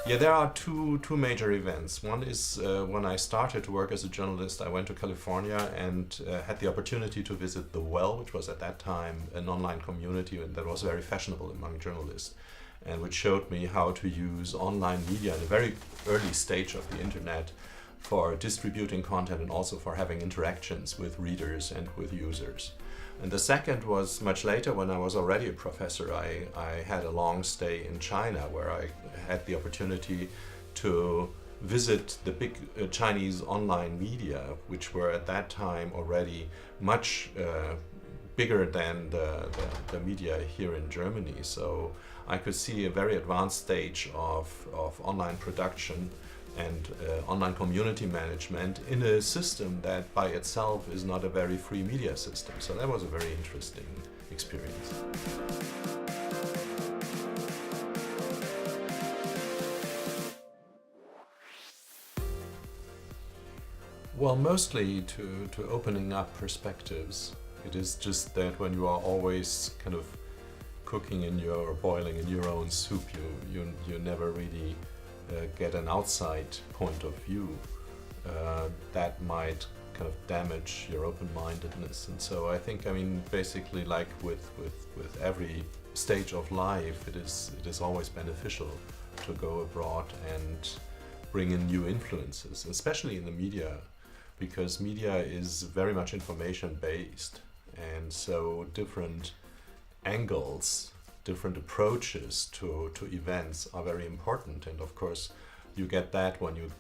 Yeah, there are two major events. One is when I started to work as a journalist, I went to California and had the opportunity to visit The Well, which was at that time an online community that was very fashionable among journalists, and which showed me how to use online media in a very early stage of the internet for distributing content and also for having interactions with readers and with users. And the second was much later when I was already a professor. I had a long stay in China where I had the opportunity to visit the big Chinese online media, which were at that time already much bigger than the media here in Germany. So I could see a very advanced stage of online production and online community management in a system that by itself is not a very free media system. So that was a very interesting experience. Well, mostly to opening up perspectives. It is just that when you are always kind of cooking in or boiling in your own soup, you never really get an outside point of view that might kind of damage your open-mindedness. And so I think, basically like with every stage of life, it is always beneficial to go abroad and bring in new influences, especially in the media, because media is very much information-based, and so different angles, different approaches to events are very important. And of course you get that when you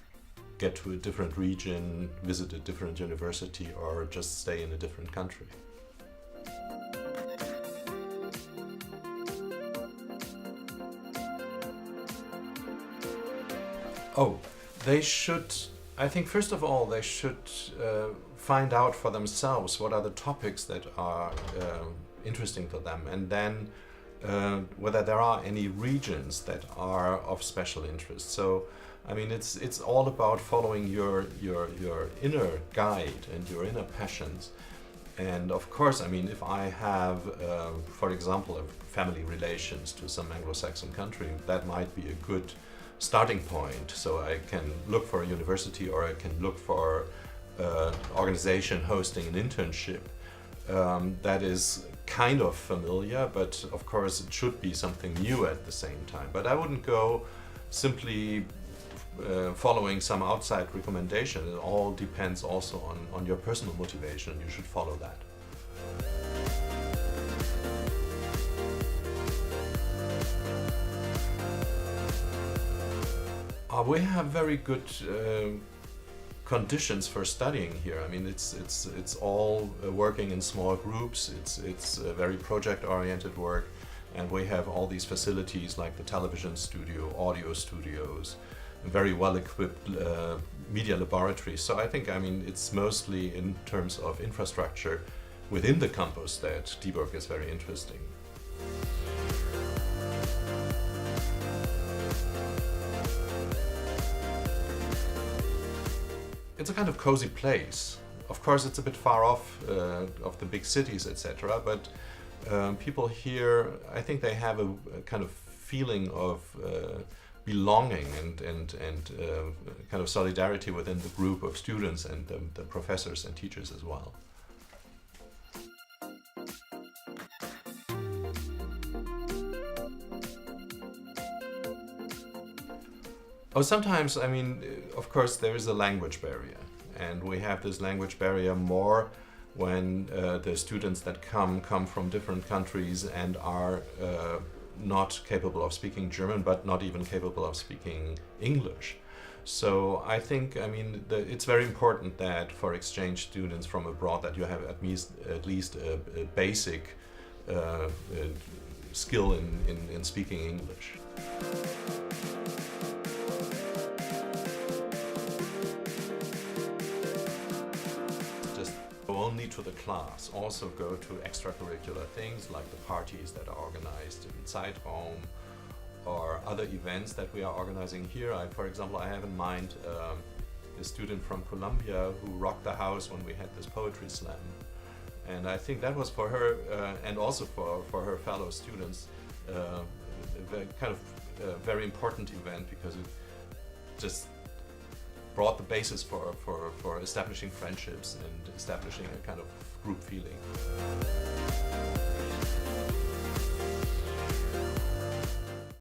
get to a different region, visit a different university, or just stay in a different country. Oh, I think first of all they should find out for themselves what are the topics that are interesting to them, and then whether there are any regions that are of special interest. So, it's all about following your inner guide and your inner passions. And of course, if I have, for example, family relations to some Anglo-Saxon country, that might be a good starting point. So I can look for a university, or I can look for an organization hosting an internship that is kind of familiar, but of course it should be something new at the same time. But I wouldn't go simply following some outside recommendation. It all depends also on your personal motivation. You should follow that. We have very good conditions for studying here. It's all working in small groups. It's very project-oriented work, and we have all these facilities like the television studio, audio studios, very well-equipped media laboratories. So I think it's mostly in terms of infrastructure within the campus that Dieburg is very interesting. It's a kind of cozy place. Of course, it's a bit far off of the big cities, etc. But people here, I think they have a kind of feeling of belonging and kind of solidarity within the group of students and the professors and teachers as well. Oh, sometimes, of course, there is a language barrier, and we have this language barrier more when the students that come from different countries and are not capable of speaking German, but not even capable of speaking English. So I think, it's very important that for exchange students from abroad that you have at least a basic skill in speaking English. Only to the class, also go to extracurricular things like the parties that are organized in Zeitraum or other events that we are organizing here. For example, I have in mind a student from Colombia who rocked the house when we had this poetry slam. And I think that was for her and also for her fellow students kind of a very important event because it just brought the basis for establishing friendships and establishing a kind of group feeling.